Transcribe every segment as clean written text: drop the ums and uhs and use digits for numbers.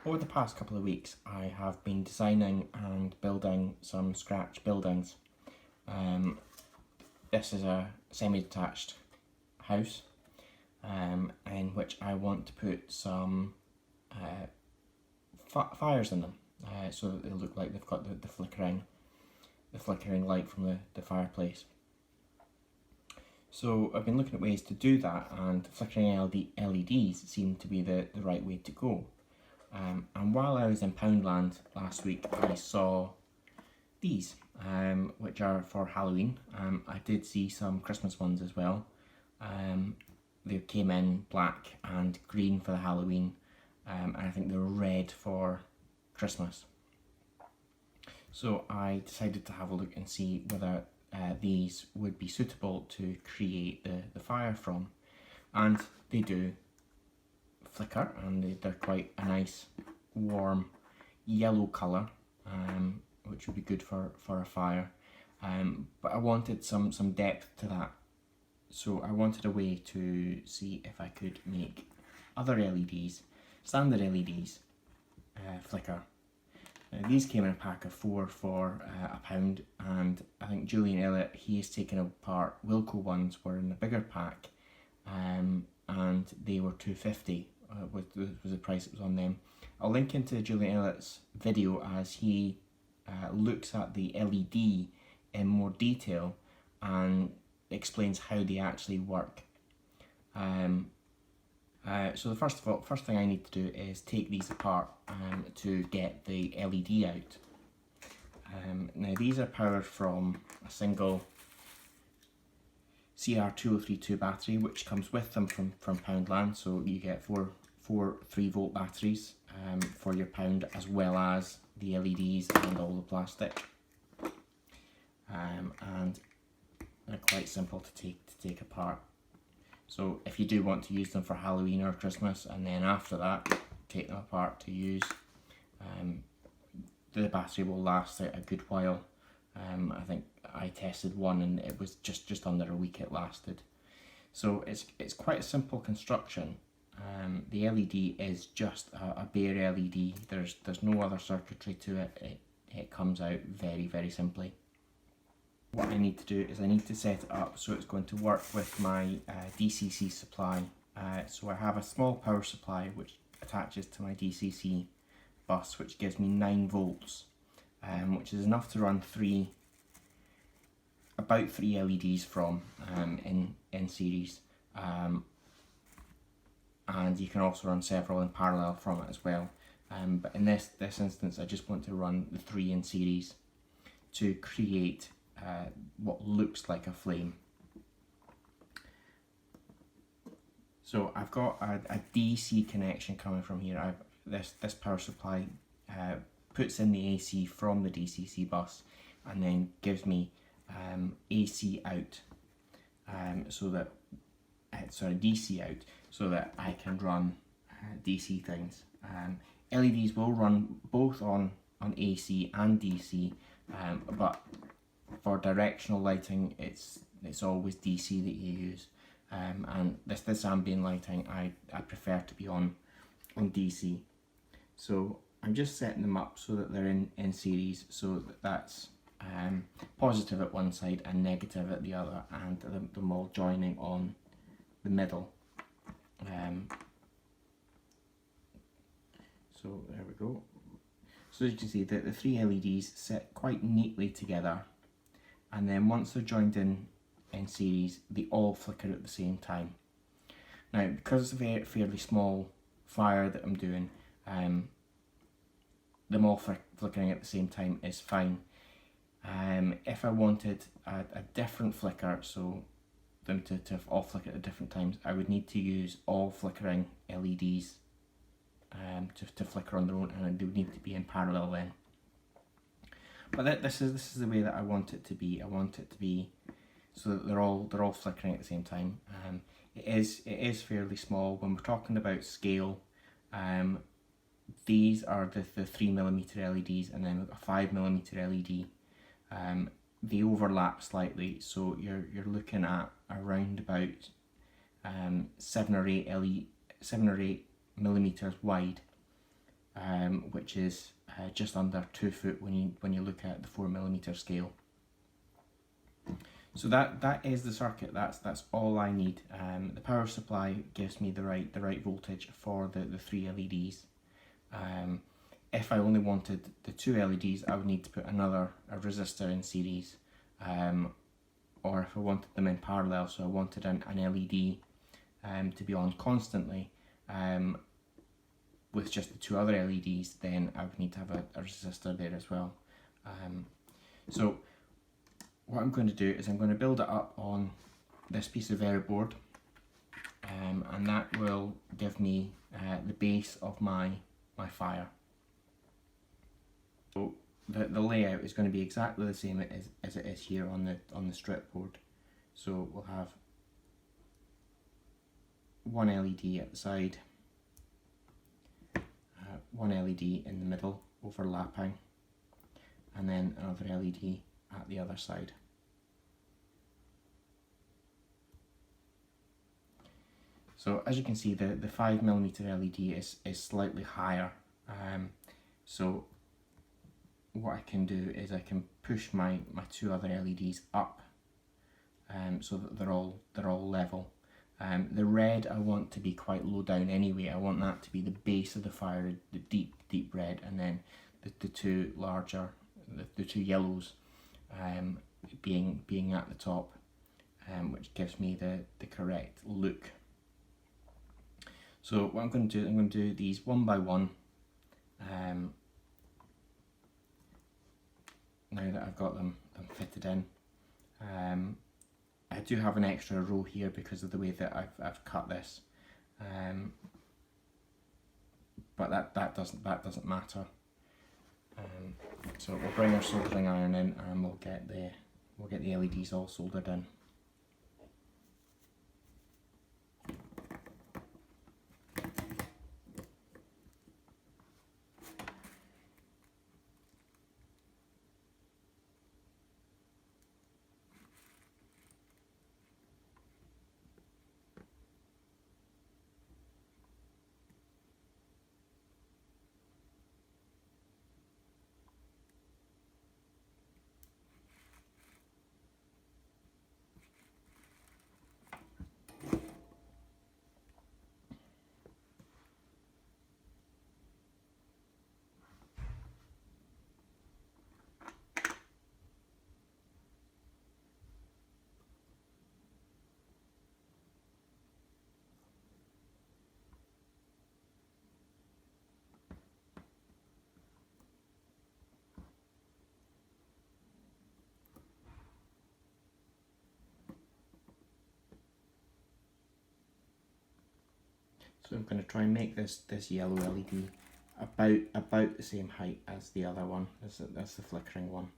Over the past couple of weeks, I have been designing and building some scratch buildings. This is a semi-detached house in which I want to put some fires in them, so that they look like they've got the flickering light from the fireplace. So I've been looking at ways to do that, and flickering LEDs seem to be the right way to go. And while I was in Poundland last week, I saw these, which are for Halloween. I did see some Christmas ones as well. They came in black and green for the Halloween, and I think they were red for Christmas. So I decided to have a look and see whether these would be suitable to create the fire from. And they do flicker, and they're quite a nice warm yellow colour, which would be good for a fire. But I wanted some depth to that, so I wanted a way to see if I could make other LEDs, standard LEDs, flicker. These came in a pack of 4 for £1, and I think Julian Elliott, he has taken apart Wilco ones, were in a bigger pack, and they were £2.50. Was the price that was on them. I'll link into Julian Elliott's video as he looks at the LED in more detail and explains how they actually work. So the first thing I need to do is take these apart to get the LED out. Now these are powered from a single CR2032 battery, which comes with them from Poundland, so you get four 3-volt batteries for your pound, as well as the LEDs and all the plastic. And they're quite simple to take apart. So if you do want to use them for Halloween or Christmas, and then after that take them apart to use, the battery will last a good while. I think I tested one and it was just under a week it lasted. So it's quite a simple construction. The LED is just a bare LED. There's no other circuitry to it. It comes out very simply. What I need to do is I need to set it up so it's going to work with my DCC supply. So I have a small power supply which attaches to my DCC bus, which gives me 9 volts, which is enough to run about 3 LEDs from in series. And you can also run several in parallel from it as well. But in this instance, I just want to run the 3 in series to create what looks like a flame. So I've got a DC connection coming from here. This power supply puts in the AC from the DCC bus and then gives me AC out, DC out, so that I can run DC things. LEDs will run both on AC and DC, but for directional lighting it's always DC that you use, and this ambient lighting I prefer to be on DC. So I'm just setting them up so that they're in series, so that's positive at one side and negative at the other, and them all joining on the middle. So there we go. So as you can see, the 3 LEDs sit quite neatly together, and then once they're joined in series, they all flicker at the same time. Now, because it's a fairly small fire that I'm doing, them all flickering at the same time is fine. If I wanted a different flicker, so them to all flicker at different times, I would need to use all flickering LEDs to flicker on their own, and they would need to be in parallel then. But this is the way that I want it to be. I want it to be so that they're all flickering at the same time. It is fairly small when we're talking about scale. These are the 3mm LEDs, and then a 5mm LED. They overlap slightly, so you're looking at around about 7 or 8 millimeters wide, which is just under 2 foot when you look at the 4mm scale. So that is the circuit. That's all I need. The power supply gives me the right voltage for the 3 LEDs. If I only wanted the 2 LEDs, I would need to put a resistor in series, or if I wanted them in parallel, so I wanted an LED to be on constantly with just the 2 other LEDs, then I would need to have a resistor there as well. So what I'm going to do is I'm going to build it up on this piece of Vero board, and that will give me the base of my fire. So the layout is going to be exactly the same as it is here on the strip board. So we'll have one LED at the side, one LED in the middle overlapping, and then another LED at the other side. So as you can see, the 5mm LED is slightly higher. So what I can do is I can push my 2 other LEDs up, so that they're all level. The red I want to be quite low down anyway. I want that to be the base of the fire, the deep red, and then the 2 larger, the 2 yellows being at the top, which gives me the correct look. So what I'm going to do, I'm going to do these one by one. Now that I've got them fitted in. I do have an extra row here because of the way that I've cut this, but that doesn't matter. So we'll bring our soldering iron in and we'll get the LEDs all soldered in. So I'm going to try and make this yellow LED about the same height as the other one. That's the flickering one.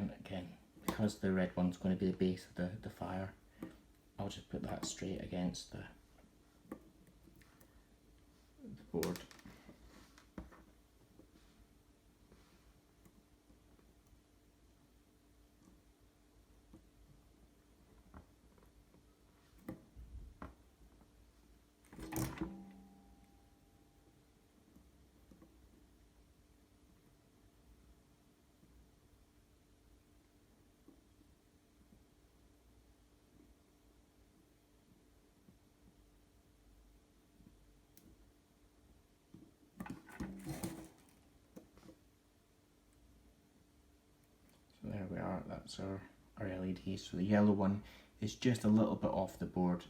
And again, because the red one's going to be the base of the fire, I'll just put that straight against the board. So there we are, that's our LED. So the yellow one is just a little bit off the board.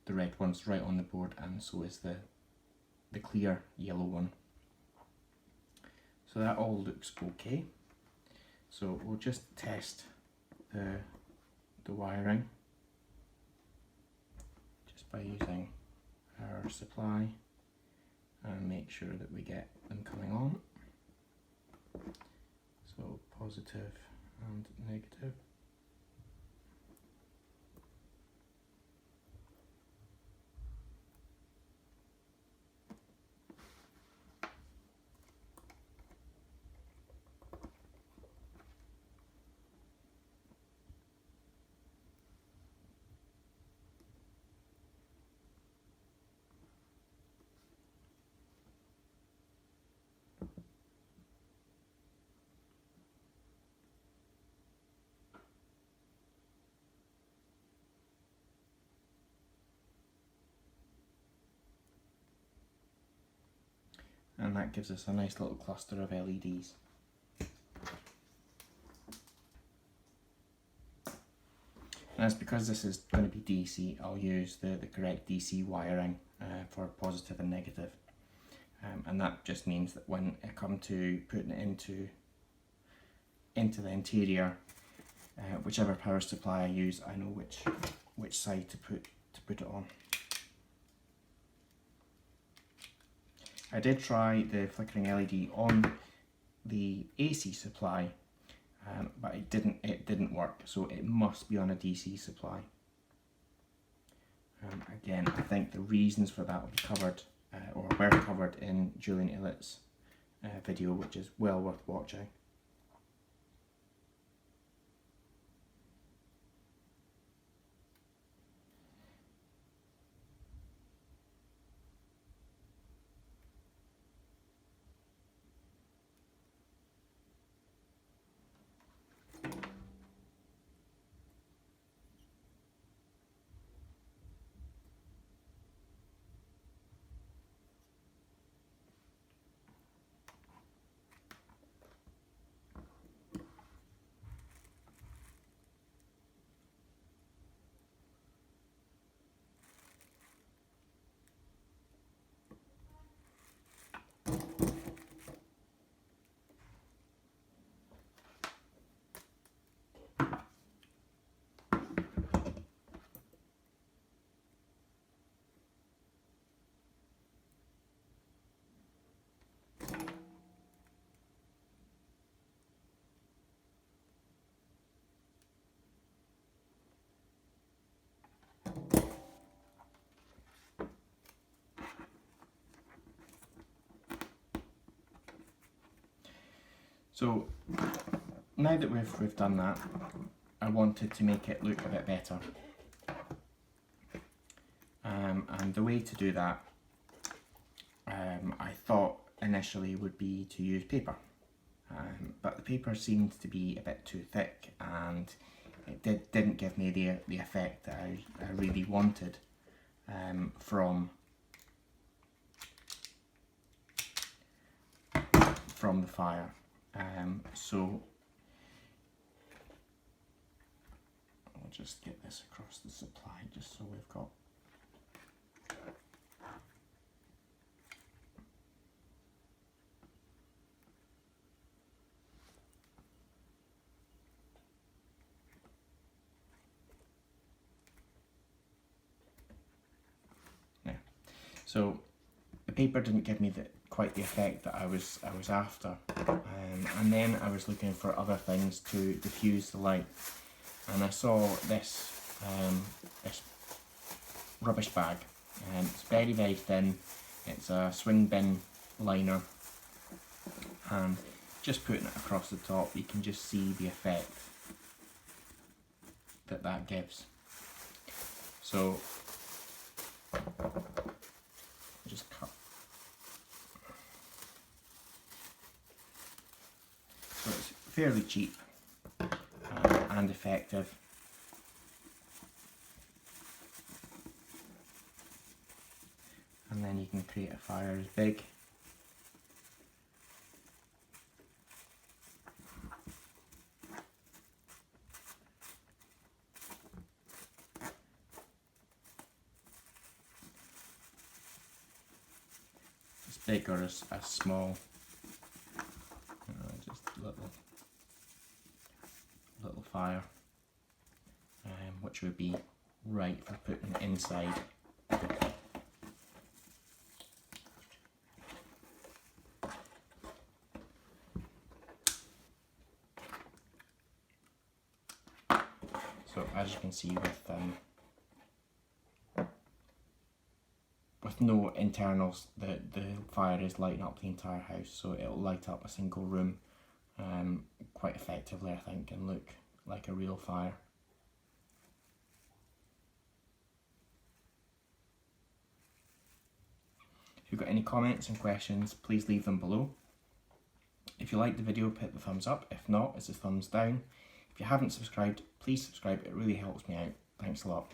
The red one's right on the board, and so is the clear yellow one. So that all looks okay. So we'll just test the wiring just by using our supply and make sure that we get them coming on. So positive and negative. And that gives us a nice little cluster of LEDs. And that's because this is going to be DC, I'll use the correct DC wiring for positive and negative. And that just means that when I come to putting it into the interior, whichever power supply I use, I know which side to put it on. I did try the flickering LED on the AC supply, but it didn't work, so it must be on a DC supply. Again, I think the reasons for that will be covered, or were covered in Julian Illett's video, which is well worth watching. So now that we've done that, I wanted to make it look a bit better. And the way to do that, I thought initially would be to use paper. But the paper seemed to be a bit too thick, and it didn't give me the effect that I really wanted from the fire. So I'll just get this across the supply just so we've got so the paper didn't give me quite the effect that I was after. And then I was looking for other things to diffuse the light, and I saw this this rubbish bag. It's very, very thin. It's a swing bin liner, and just putting it across the top, you can just see the effect that that gives. So just cut. So it's fairly cheap and effective. And then you can create a fire as big or as small. Just little fire, which would be right for putting inside. So as you can see, with no internals, the fire is lighting up the entire house, so it'll light up a single room quite effectively, I think, and look like a real fire. If you've got any comments and questions, please leave them below. If you liked the video, hit the thumbs up. If not, it's a thumbs down. If you haven't subscribed, please subscribe. It really helps me out. Thanks a lot.